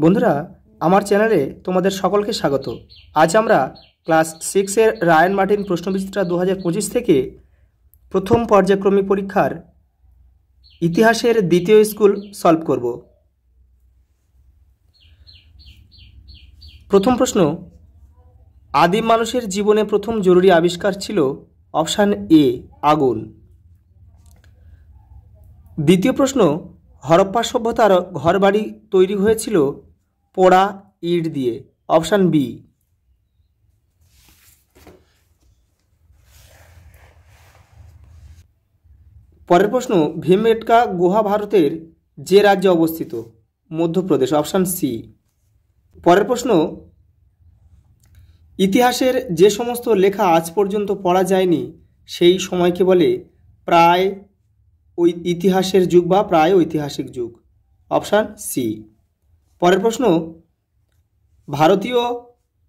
বন্ধুরা, আমার চ্যানেলে তোমাদের সকলকে স্বাগত। আজ আমরা ক্লাস 6 এর রায়ান মার্টিন প্রশ্নবিচিত্রা 2025 থেকে প্রথম পর্যায়ক্রমিক পরীক্ষার ইতিহাসের দ্বিতীয় স্কুল সলভ করব। প্রথম প্রশ্ন, আদিম মানুষের জীবনে প্রথম জরুরি আবিষ্কার ছিল অপশান এ আগুন। দ্বিতীয় প্রশ্ন, হরপ্পা সভ্যতার ঘরবাড়ি তৈরি হয়েছিল পোড়া ইট দিয়ে, অপশান বি। পরের প্রশ্ন, ভীমবেটকা গুহা ভারতের যে রাজ্যে অবস্থিত? Madhya Pradesh, option C. পরের প্রশ্ন, ইতিহাসের যে সমস্ত লেখা আজ পর্যন্ত পড়া যায়নি সেই সময়কে বলে প্রায় ইতিহাসের যুগ বা প্রায় ঐতিহাসিক যুগ, অপশান সি। পরের প্রশ্ন, ভারতীয়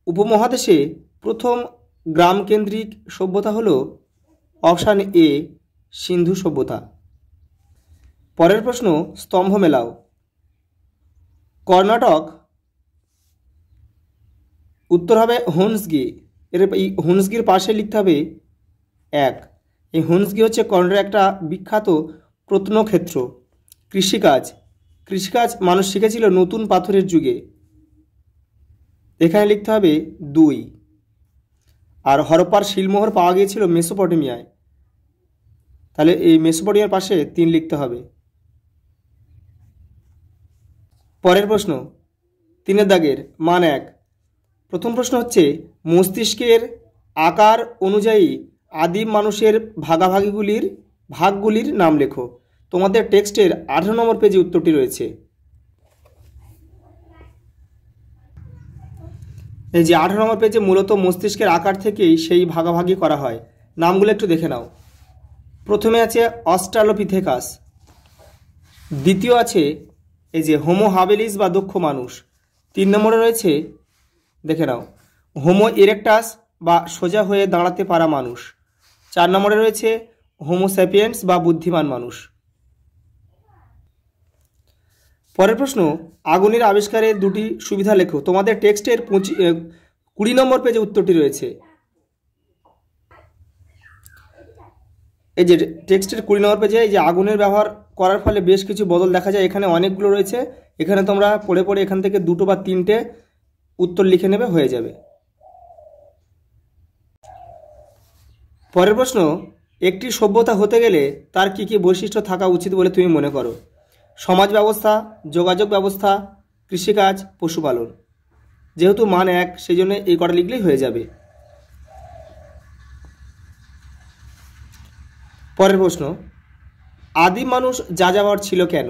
উপমহাদেশে প্রথম গ্রামকেন্দ্রিক সভ্যতা হল অপশান এ সিন্ধু সভ্যতা। পরের প্রশ্ন, স্তম্ভ মেলাও। কর্ণাটক, উত্তর হবে হুনসগি। এই হুনসগির পাশে লিখতে হবে 1। এই হুনসগি হচ্ছে কর্ণাটকের একটা বিখ্যাত প্রত্নক্ষেত্র। কৃষিকাজ মানুষ শিখেছিল নতুন পাথরের যুগে, এখানে লিখতে হবে 2। আর হরপ্পার শিলমোহর পাওয়া গিয়েছিল মেসোপটেমিয়ায়, তাহলে এই মেসোপটেমিয়ার পাশে 3 লিখতে হবে। পরের প্রশ্ন, 3 দাগের মান 1। প্রথম প্রশ্ন হচ্ছে, মস্তিষ্কের আকার অনুযায়ী আদিম মানুষের ভাগগুলির নাম লেখো। তোমাদের টেক্সটের 18 নম্বর পেজে উত্তরটি রয়েছে। এই যে 18 নম্বর পেজে মূলত মস্তিষ্কের আকার থেকেই সেই ভাগাভাগি করা হয়। নামগুলো একটু দেখে নাও। প্রথমে আছে অস্ট্রালোপিথেকাস, দ্বিতীয় আছে এই যে হোমো হাবিলিস বা দক্ষ মানুষ, 3 নম্বরে রয়েছে দেখে নাও হোমো ইরেক্টাস বা সোজা হয়ে দাঁড়াতে পারা মানুষ, 4 নম্বরে রয়েছে হোমো স্যাপিয়েন্স বা বুদ্ধিমান মানুষ। পরের প্রশ্ন, আগুনের আবিষ্কারের 2টি সুবিধা লেখো। তোমাদের টেক্সটের 20 নম্বর পেজে উত্তরটি রয়েছে। এই যে টেক্সটের 20 নম্বর পেজে এই যে আগুনের ব্যবহার করার ফলে বেশ কিছু বদল দেখা যায়, এখানে অনেকগুলো রয়েছে। এখানে তোমরা পড়ে পড়ে এখান থেকে 2 বা 3টে উত্তর লিখে নেবে, হয়ে যাবে। পরের প্রশ্ন, একটি সভ্যতা হতে গেলে তার কি কি বৈশিষ্ট্য থাকা উচিত বলে তুমি মনে করো? সমাজ ব্যবস্থা, যোগাযোগ ব্যবস্থা, কৃষিকাজ, পশুপালন। যেহেতু মান 1 সেই জন্য এই কটা লিখলেই হয়ে যাবে। পরের প্রশ্ন, আদিম মানুষ যাযাবর ছিল কেন?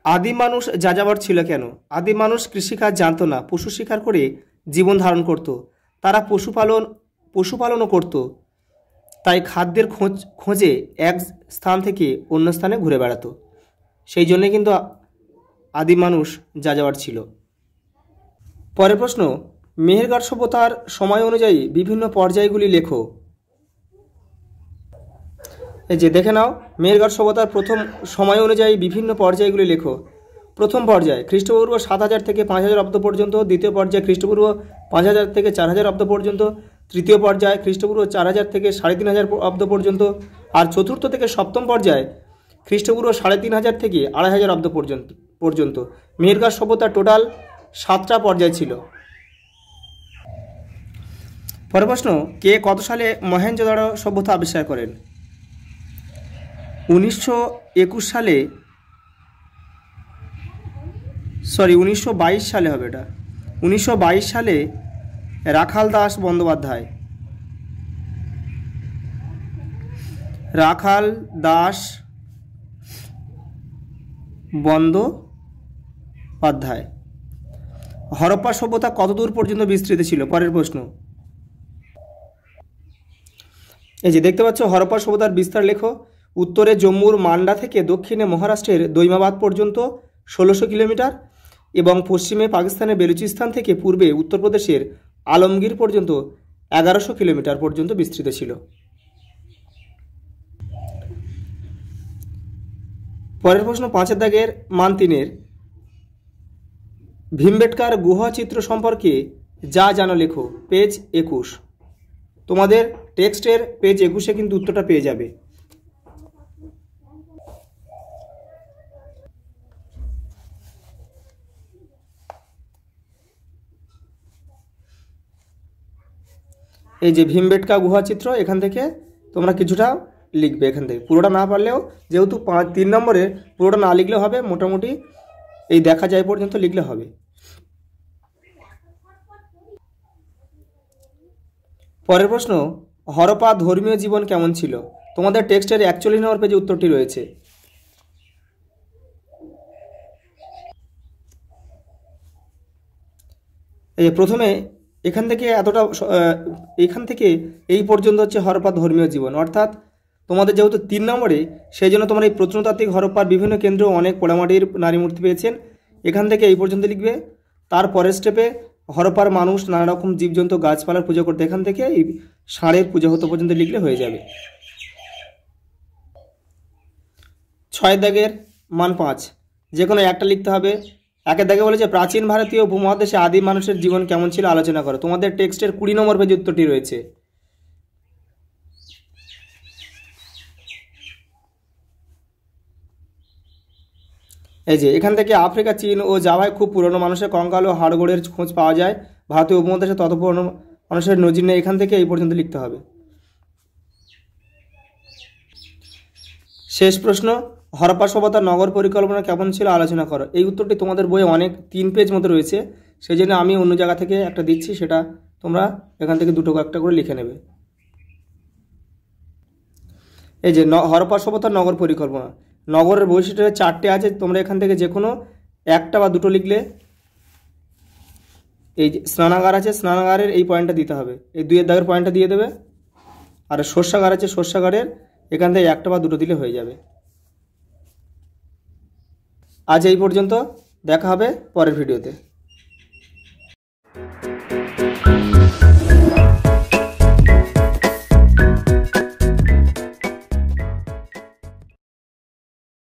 আদিম মানুষ যাযাবর ছিল কেন? আদিম মানুষ কৃষিকাজ জানত না, পশু শিকার করে জীবন ধারণ করত। তারা পশুপালনও করত, তাই খাদ্যের খোঁজে এক স্থান থেকে অন্য স্থানে ঘুরে বেড়াতো। সেই জন্যে কিন্তু আদিম মানুষ যাযাবর ছিল। পরের প্রশ্ন, মেহেরগড় সভ্যতার সময় অনুযায়ী বিভিন্ন পর্যায়গুলি লেখো। এই যে দেখে নাও, মেহেরগড় সভ্যতার প্রথম সময় অনুযায়ী বিভিন্ন পর্যায়গুলি লেখো। প্রথম পর্যায় খ্রিস্টপূর্ব 7000 থেকে 5000 অব্দ পর্যন্ত, দ্বিতীয় পর্যায় খ্রিস্টপূর্ব 5000 থেকে 4000 অব্দ পর্যন্ত, তৃতীয় পর্যায় খ্রিস্টপূর্ব 4000 থেকে 3500 অব্দ পর্যন্ত, আর চতুর্থ থেকে সপ্তম পর্যায় খ্রিস্টপূর্ব 3500 থেকে 2500 অব্দ পর্যন্ত। মেহেরগড় সভ্যতার টোটাল 7টা পর্যায় ছিল। পরের প্রশ্ন, কে কত সালে মহেঞ্জোদারো সভ্যতা আবিষ্কার করেন? 1922 সালে হবে এটা। 1922 সালে রাখাল দাস বন্দ্যোপাধ্যায়। হরপ্পা সভ্যতা কত দূর পর্যন্ত বিস্তৃত ছিল? পরের প্রশ্ন, এই যে দেখতে পাচ্ছ হরপ্পা সভ্যতার বিস্তার লেখো। উত্তরে জম্মুর মান্ডা থেকে দক্ষিণে মহারাষ্ট্রের দৈমাবাদ পর্যন্ত 1600 কিলোমিটার এবং পশ্চিমে পাকিস্তানের বেলুচিস্তান থেকে পূর্বে উত্তরপ্রদেশের আলমগীর পর্যন্ত 1100 কিলোমিটার পর্যন্ত বিস্তৃত ছিল। পরের প্রশ্ন 5 দাগের মান 3-এর ভীমবেটকার গুহচিত্র সম্পর্কে যা জানো লেখো, পেজ 21। তোমাদের টেক্সটের পেজ 21-এ কিন্তু উত্তরটা পেয়ে যাবে। এই যে ভীমবেটকা গুহাচিত্র, এখান থেকে তোমরা কিছুটা লিখবে, এখান থেকে পুরোটা না পারলেও, যেহেতু 3 নম্বরে পুরোটা না লিখলে হবে, মোটামুটি এই দেখা যায় পর্যন্ত লিখলে হবে। পরের প্রশ্ন, হরপ্পা ধর্মীয় জীবন কেমন ছিল? তোমাদের টেক্সটের 41 নম্বর পেজে উত্তরটি রয়েছে। এই প্রথমে এখান থেকে এই পর্যন্ত হচ্ছে হরপ্পার ধর্মীয় জীবন, অর্থাৎ তোমাদের যেহেতু 3 নম্বরে, সেই জন্য তোমরা এই প্রত্নতাত্ত্বিক হরপ্পার বিভিন্ন কেন্দ্রে অনেক পোড়ামাটির নারী মূর্তি পেয়েছেন, এখান থেকে এই পর্যন্ত লিখবে। তারপরের স্টেপে হরপ্পার মানুষ নানা রকম জীবজন্তু গাছপালার পুজো করতে, এখান থেকে এই ষাঁড়ের পুজো হতো পর্যন্ত লিখলে হয়ে যাবে। 6 দাগের মান 5, যে কোনো একটা লিখতে হবে। 1 দাগে বলেছে প্রাচীন ভারতীয় উপমহাদেশে আদিম মানুষের জীবন কেমন ছিল আলোচনা করো। তোমাদের টেক্সটের 20 নম্বর পেজে উত্তরটি রয়েছে। এই যে এখান থেকে আফ্রিকা, চীন ও জাভায় খুব পুরনো মানুষের কঙ্কাল ও হাড়গোড়ের খোঁজ পাওয়া যায়। ভারতীয় উপমহাদেশে তত পুরনো মানুষের নজির নেই, এখান থেকে এই পর্যন্ত লিখতে হবে। শেষ প্রশ্ন, হরপ্পা সভ্যতার নগর পরিকল্পনা কেমন ছিল আলোচনা করো। এই উত্তরটি তোমাদের বইয়ে অনেক 3 পেজ মতো রয়েছে, সেই জন্য আমি অন্য জায়গা থেকে একটা দিচ্ছি, সেটা তোমরা এখান থেকে দুটো একটা করে লিখে নেবে। এই যে হরপ্পা সভ্যতার নগর পরিকল্পনা, নগরের বৈশিষ্ট্য 4টে আছে, তোমরা এখান থেকে যে কোনো একটা বা দুটো লিখলে। এই যে স্নানাগার আছে, স্নানাগারের এই পয়েন্টটা দিতে হবে, এই 2 দাগের পয়েন্টটা দিয়ে দেবে। আর শস্যাগার আছে, শস্যাগারের এখান থেকে একটা বা দুটো দিলে হয়ে যাবে। আজ এই পর্যন্ত, দেখা হবে পরের ভিডিওতে।